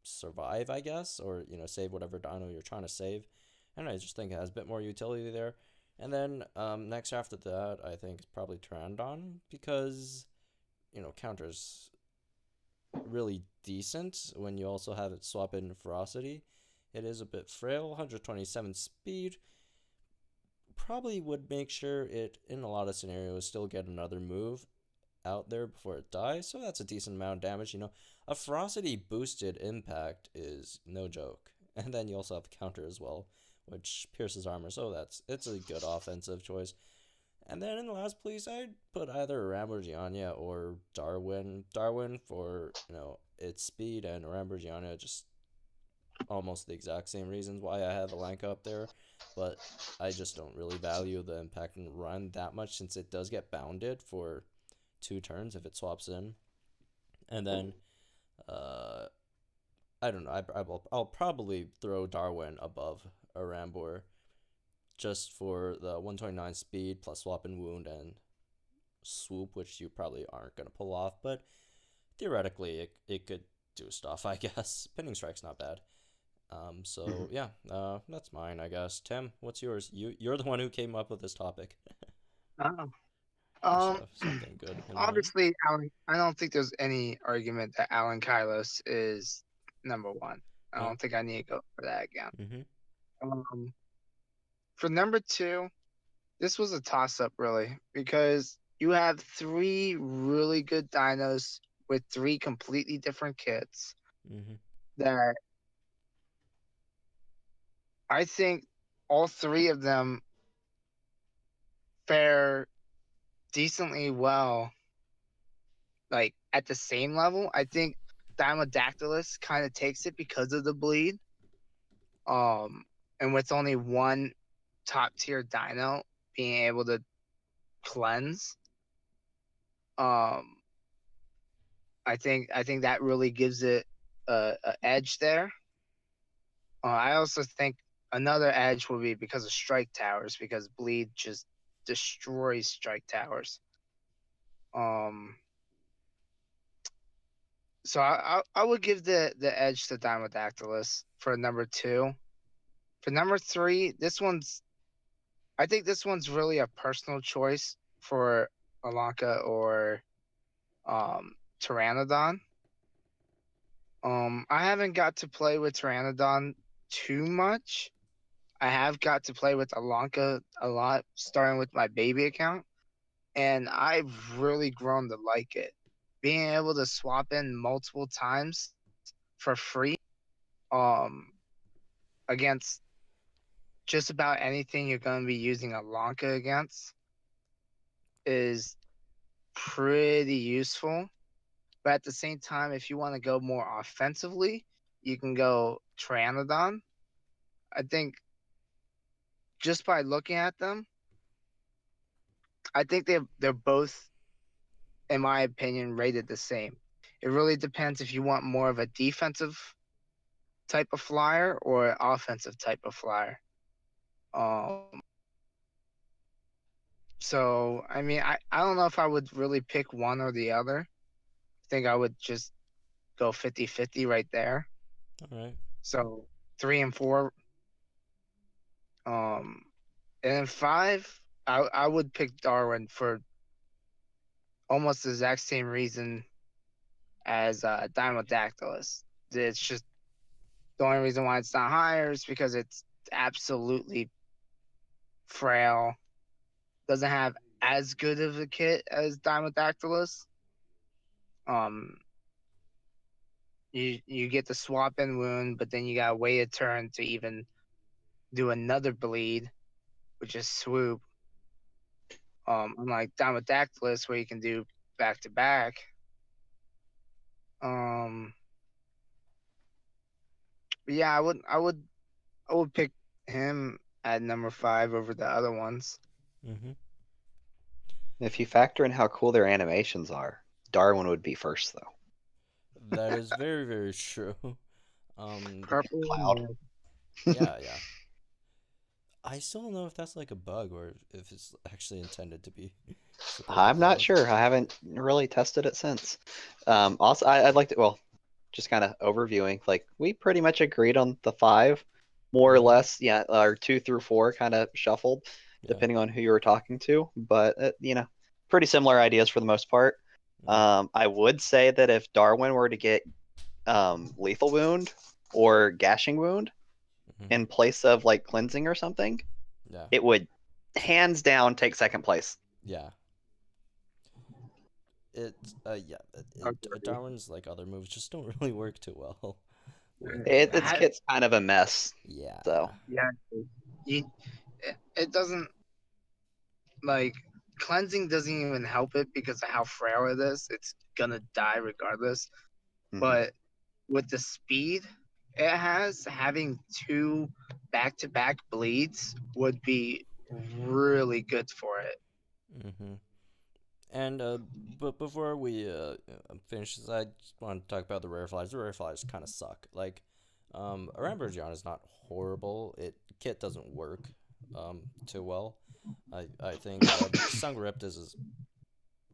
survive, I guess, or save whatever dino you're trying to save. And I just think it has a bit more utility there. And then next after that, I think it's probably Pteranodon because counters really decent when you also have it swap in ferocity. It is a bit frail, 127 speed. Probably would make sure it in a lot of scenarios still get another move out there before it dies, so that's a decent amount of damage. A ferocity boosted impact is no joke. And then you also have the counter as well, which pierces armor, so it's a good offensive choice. And then in the last place, I'd put either Ramborgiania or Darwin. Darwin for its speed, and Ramborgiania just almost the exact same reasons why I have Alanka up there, but I just don't really value the impact and run that much since it does get bounded for 2 turns if it swaps in. And then I don't know. I'll probably throw Darwin above a Rambor just for the 129 speed plus swap and wound and swoop, which you probably aren't going to pull off, but theoretically it could do stuff, I guess. Pinning strike's not bad. So yeah, that's mine, I guess. Tim, what's yours? You're the one who came up with this topic. Oh. You should have something good in mind. Obviously, Alan. I don't think there's any argument that Alan Kylos is number one. I Yeah. don't think I need to go for that again. Mhm. Um, for number two, this was a toss-up, really, because you have three really good dinos with three completely different kits Mhm. that I think all three of them fare decently well, like at the same level. I think Dimodactylus kind of takes it because of the bleed. And with only one top tier dino being able to cleanse, um, I think that really gives it a edge there. I also think another edge will be because of strike towers, because bleed just destroys strike towers. Um, so I would give the edge to Dimodactylus for number two. For number three, I think this one's really a personal choice for Alanka or Pteranodon. I haven't got to play with Pteranodon too much, I have got to play with Alanka a lot, starting with my baby account, and I've really grown to like it. Being able to swap in multiple times for free, um, against just about anything you're going to be using Alanka against is pretty useful. But at the same time, if you want to go more offensively, you can go Pteranodon. I think just by looking at them, I think they're both, in my opinion, rated the same. It really depends if you want more of a defensive type of flyer or an offensive type of flyer. Um, so I mean, I don't know if I would really pick one or the other. I think I would just go 50-50 right there. All right. So 3 and 4. Um, and then 5, I would pick Darwin for almost the exact same reason as Dimodactylus. It's just the only reason why it's not higher is because it's absolutely frail. Doesn't have as good of a kit as Dimodactylus. Um, you get the swap in wound, but then you gotta wait a turn to even do another bleed, which is swoop. Unlike Dimodactylus, where you can do back to back. But yeah, I would pick him at number 5 over the other ones. Mm-hmm. If you factor in how cool their animations are, Darwin would be first though. That is very, very true. Purple. Cloud. Yeah, yeah. I still don't know if that's like a bug or if it's actually intended to be support the I'm not cloud. sure. I haven't really tested it since. Also, I'd like to, well, just kind of overviewing, like we pretty much agreed on the 5, more or Mhm. less. Yeah, or 2 through 4 kind of shuffled, Yeah. depending on who you were talking to. But pretty similar ideas for the most part. Mhm. I would say that if Darwin were to get lethal wound or gashing wound Mhm. in place of like cleansing or something, Yeah. it would hands down take second place. Yeah. Yeah. Agreed. Darwin's like other moves just don't really work too well with Its kit's kind of a mess. yeah, So Yeah, you, it doesn't, like, cleansing doesn't even help it because of how frail it is. It's gonna die regardless. mhm. But with the speed it has, having 2 back-to-back bleeds would be really good for it. Mm-hmm. And but before we finish this, I just want to talk about the rare flies. The rare flies kind of suck. Like, a rampage is not horrible. Kit doesn't work too well. I think Sungryptus is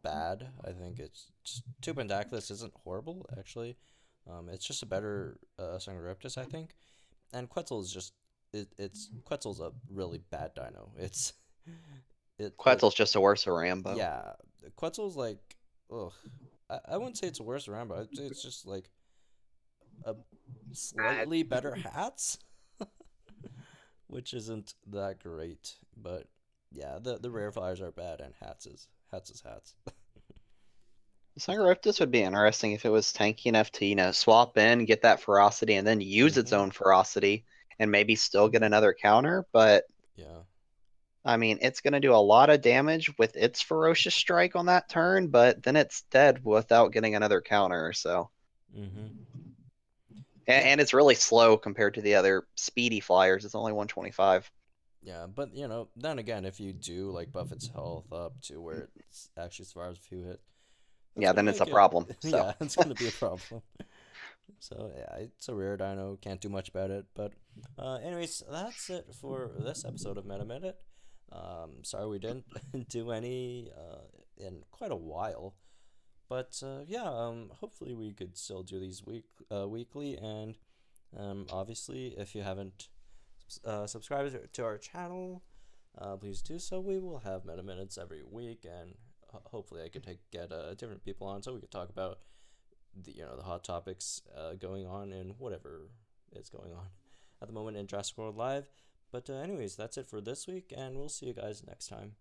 bad. I think it's just Tupendaclus isn't horrible actually. It's just a better Sungryptus, I think. And Quetzal is just it's Quetzal's a really bad dino. It Quetzal's just a worse Rambo. yeah, Quetzal's like, ugh. I wouldn't say it's a worse Rambo. I'd say it's just like a I, slightly better hats, which isn't that great. But yeah, the rare flyers are bad, and hats is hats. Sanghariptus would be interesting if it was tanky enough to, swap in, get that ferocity, and then use its Mm-hmm. own ferocity and maybe still get another counter. But Yeah. I mean, it's going to do a lot of damage with its ferocious strike on that turn, but then it's dead without getting another counter. So, Mm-hmm. and, Yeah. and it's really slow compared to the other speedy flyers. It's only 125. Yeah, but then again, if you do like buff its health up to where it actually survives a few hits, that's Yeah, gonna then it's a make it. problem. So, Yeah, it's gonna be a problem. So yeah, it's a rare dino. Can't do much about it. But anyways, that's it for this episode of Metaminute. Sorry we didn't do any in quite a while, but yeah, hopefully we could still do these weekly. And obviously, if you haven't subscribed to our channel, please do so. We will have Metaminutes every week, and hopefully I could get different people on so we could talk about the hot topics going on and whatever is going on at the moment in Jurassic World Live. But anyways, that's it for this week, and we'll see you guys next time.